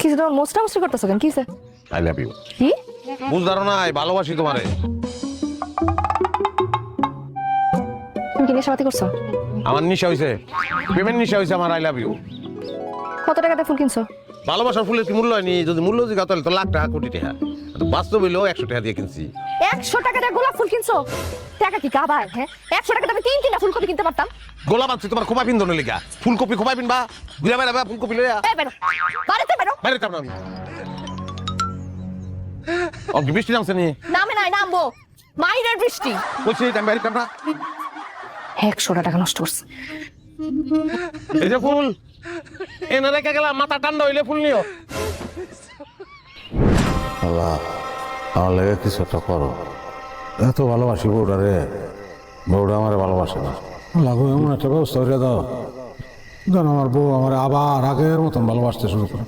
কিছু তোমার মোস্টা মুস্টি করতেছো কেন? কিসে? I love you. কি বুঝদারো না, ভালোবাসি তোমারে। তুমি কি নেশাপাতি করছো? আমার নিশা হইছে, পেমেন্ট নিশা হইছে আমার। I love you. কত টাকাতে ফুল কিনছো? ভালোবাসার ফুলের কি মূল্য হয়নি? যদি মূল্য জিজ্ঞাসা তাহলে তো লাখ টাকা কোটি টাকা। তো বাস্তব হইলেও 100 টাকা দিয়ে কিনছি। 100 টাকা দিয়ে গোলাপ ফুল কিনছো? টাকা কি কাবায়? হ্যাঁ, 100 টাকা আমি তিনটা ফুলকপি কিনতে পারতাম। গোলাপ আনছি তোমার খোপা পিন্দনের লিগা। ফুলকপি খোপা পিনবা, ঘুরে বেড়াবা ফুলকপি লইয়া। এই বেরো, বাড়িতে বেরো। বাইরে কাম না আমি। অঙ্কি বৃষ্টি নামছে নি? নামে নাই, নামবো। মাইরের বৃষ্টি। বলছি আমি বাইরে কাম না। 100 টাকা নষ্ট করছে। এই যে ফুল এনে রেখে গেলাম, মাথা ঠান্ডা হইলে ফুল নিও। আল্লাহ, আমার লেগে কিছু একটা করো। এত ভালোবাসি বউটা রে, বউটা আমার ভালোবাসে না। লাগো এমন একটা ব্যবস্থা করে দাও যেন আমার বউ আমার আবার আগের মতন ভালোবাসতে শুরু করে।